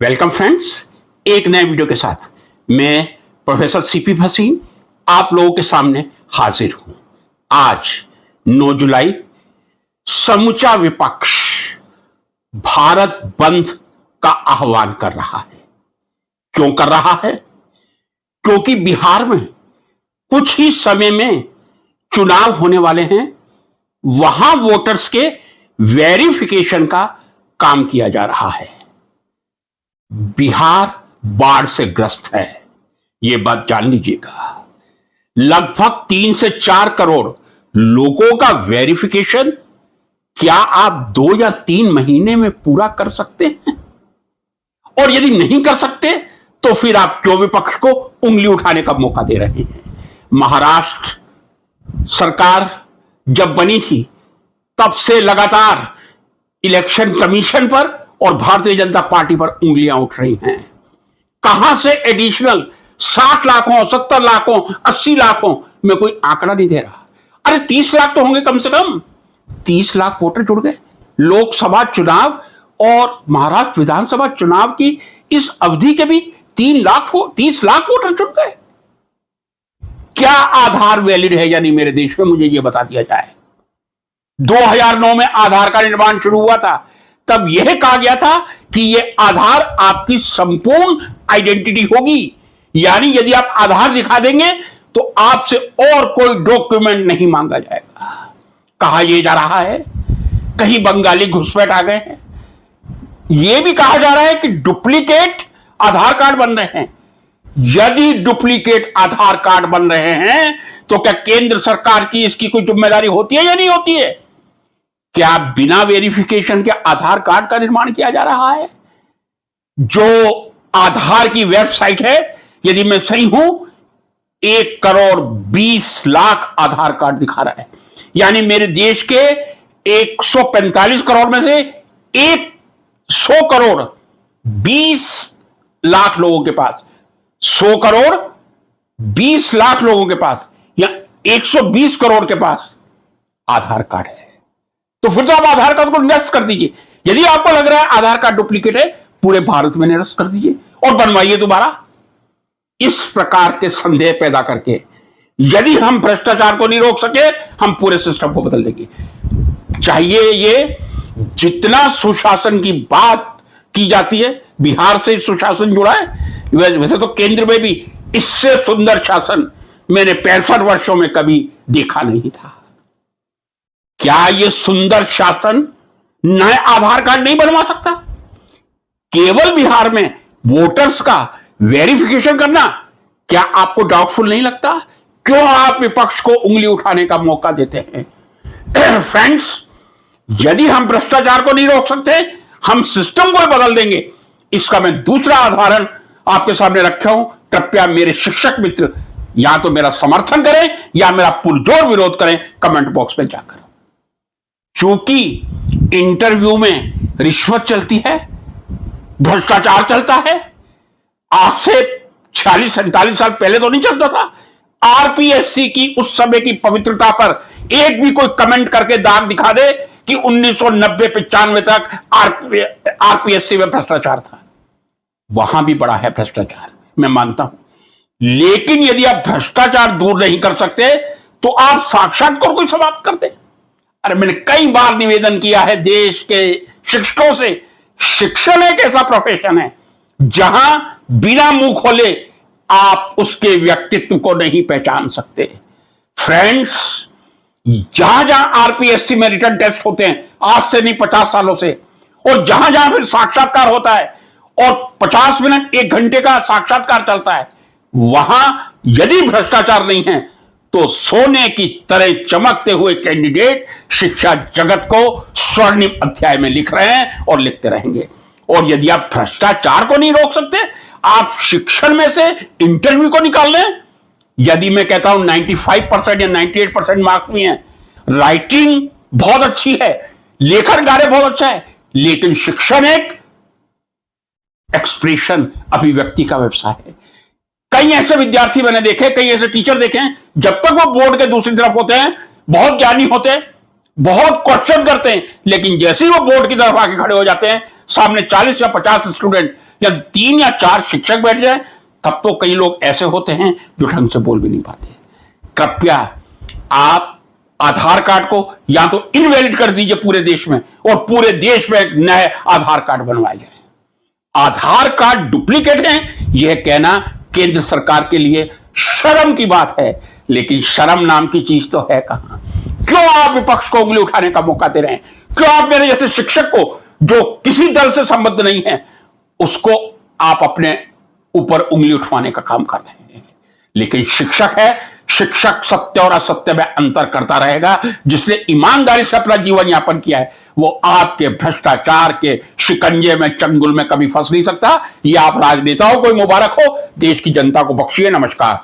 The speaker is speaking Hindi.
वेलकम फ्रेंड्स, एक नए वीडियो के साथ मैं प्रोफेसर सीपी भसीन आप लोगों के सामने हाजिर हूं। आज 9 जुलाई समूचा विपक्ष भारत बंद का आह्वान कर रहा है। क्यों कर रहा है? क्योंकि बिहार में कुछ ही समय में चुनाव होने वाले हैं। वहां वोटर्स के वेरिफिकेशन का काम किया जा रहा है। बिहार बाढ़ से ग्रस्त है, यह बात जान लीजिएगा। लगभग 3 से 4 करोड़ लोगों का वेरिफिकेशन क्या आप 2 या 3 महीने में पूरा कर सकते हैं? और यदि नहीं कर सकते तो फिर आप क्यों विपक्ष को उंगली उठाने का मौका दे रहे हैं? महाराष्ट्र सरकार जब बनी थी तब से लगातार इलेक्शन कमीशन पर और भारतीय जनता पार्टी पर उंगलियां उठ रही हैं। कहां से एडिशनल 60 लाखों, 70 लाखों, 80 लाखों में कोई आंकड़ा नहीं दे रहा। अरे 30 लाख तो होंगे कम से कम। 30 लाख वोटर जुड़ गए। लोकसभा चुनाव और महाराष्ट्र विधानसभा चुनाव की इस अवधि के भी 30 लाख वोटर जुड़ गए। क्या आधार वैलिड है या नहीं मेरे देश में, मुझे यह बता दिया जाए। 2009 में आधार का निर्माण शुरू हुआ था। तब यह कहा गया था कि यह आधार आपकी संपूर्ण आइडेंटिटी होगी, यानी यदि आप आधार दिखा देंगे तो आपसे और कोई डॉक्यूमेंट नहीं मांगा जाएगा। कहा यह जा रहा है कहीं बंगाली घुसपैठ आ गए हैं। यह भी कहा जा रहा है कि डुप्लीकेट आधार कार्ड बन रहे हैं। यदि डुप्लीकेट आधार कार्ड बन रहे हैं तो क्या केंद्र सरकार की इसकी कोई जिम्मेदारी होती है या नहीं होती है? क्या बिना वेरिफिकेशन के आधार कार्ड का निर्माण किया जा रहा है? जो आधार की वेबसाइट है, यदि मैं सही हूं, 1 करोड़ 20 लाख आधार कार्ड दिखा रहा है। यानी मेरे देश के 145 करोड़ में से 100 करोड़ 20 लाख लोगों के पास, 100 करोड़ 20 लाख लोगों के पास या 120 करोड़ के पास आधार कार्ड है। तो फिर तो आप आधार कार्ड को निरस्त कर दीजिए। यदि आपको लग रहा है आधार कार्ड डुप्लीकेट है, पूरे भारत में निरस्त कर दीजिए और बनवाइए दोबारा। इस प्रकार के संदेह पैदा करके यदि हम भ्रष्टाचार को नहीं रोक सके, हम पूरे सिस्टम को बदल देंगे। चाहिए ये जितना सुशासन की बात की जाती है, बिहार से सुशासन जुड़ा है। वैसे तो केंद्र में भी इससे सुंदर शासन मैंने 65 वर्षों में कभी देखा नहीं था। क्या यह सुंदर शासन नए आधार कार्ड नहीं बनवा सकता? केवल बिहार में वोटर्स का वेरिफिकेशन करना क्या आपको डाउटफुल नहीं लगता? क्यों आप विपक्ष को उंगली उठाने का मौका देते हैं? फ्रेंड्स, यदि हम भ्रष्टाचार को नहीं रोक सकते, हम सिस्टम को बदल देंगे। इसका मैं दूसरा उदाहरण आपके सामने रखा हूं। कृपया मेरे शिक्षक मित्र या तो मेरा समर्थन करें या मेरा पुरजोर विरोध करें कमेंट बॉक्स में जाकर। चूंकि इंटरव्यू में रिश्वत चलती है, भ्रष्टाचार चलता है। आज से 46-47 साल पहले तो नहीं चलता था। आरपीएससी की उस समय की पवित्रता पर एक भी कोई कमेंट करके दाग दिखा दे कि 1990-95 तक आरपीएससी में भ्रष्टाचार था। वहां भी बड़ा है भ्रष्टाचार, मैं मानता हूं। लेकिन यदि आप भ्रष्टाचार दूर नहीं कर सकते तो आप साक्षात्कार को समाप्त कर दें। अरे मैंने कई बार निवेदन किया है देश के शिक्षकों से, शिक्षण एक ऐसा प्रोफेशन है जहां बिना मुंह खोले आप उसके व्यक्तित्व को नहीं पहचान सकते। फ्रेंड्स, जहां जहां आरपीएससी में रिटन टेस्ट होते हैं, आज से नहीं 50 सालों से, और जहां जहां फिर साक्षात्कार होता है और 50 मिनट 1 घंटे का साक्षात्कार चलता है, वहां यदि भ्रष्टाचार नहीं है तो सोने की तरह चमकते हुए कैंडिडेट शिक्षा जगत को स्वर्णिम अध्याय में लिख रहे हैं और लिखते रहेंगे। और यदि आप भ्रष्टाचार को नहीं रोक सकते, आप शिक्षण में से इंटरव्यू को निकाल लें। यदि मैं कहता हूं 95% या 98% मार्क्स भी हैं, राइटिंग बहुत अच्छी है, लेखन कार्य बहुत अच्छा है, लेकिन शिक्षण एक एक्सप्रेशन, अभिव्यक्ति का व्यवसाय है। कई ऐसे विद्यार्थी मैंने देखे, कई ऐसे टीचर देखे हैं, जब तक वो बोर्ड के दूसरी तरफ होते हैं बहुत ज्ञानी होते हैं, बहुत क्वेश्चन करते हैं, लेकिन जैसे ही वो बोर्ड की तरफ आके खड़े हो जाते हैं, सामने 40 या 50 स्टूडेंट जब 3 या 4 शिक्षक बैठ जाए तब तो कई लोग ऐसे होते हैं जो ढंग से बोल भी नहीं पाते। कृपया आप आधार कार्ड को या तो इनवैलिड कर दीजिए पूरे देश में, और पूरे देश में एक नए आधार कार्ड बनवाए जाए। आधार कार्ड डुप्लीकेट हैं यह कहना केंद्र सरकार के लिए शर्म की बात है, लेकिन शर्म नाम की चीज तो है कहां। क्यों आप विपक्ष को उंगली उठाने का मौका दे रहे हैं? क्यों आप मेरे जैसे शिक्षक को, जो किसी दल से संबद्ध नहीं है, उसको आप अपने ऊपर उंगली उठवाने का काम कर रहे हैं? लेकिन शिक्षक है, शिक्षक सत्य और असत्य में अंतर करता रहेगा। जिसने ईमानदारी से अपना जीवन यापन किया है वो आपके भ्रष्टाचार के शिकंजे में, चंगुल में कभी फंस नहीं सकता। यह आप राजनेताओं को मुबारक हो, देश की जनता को बख्शिए। नमस्कार।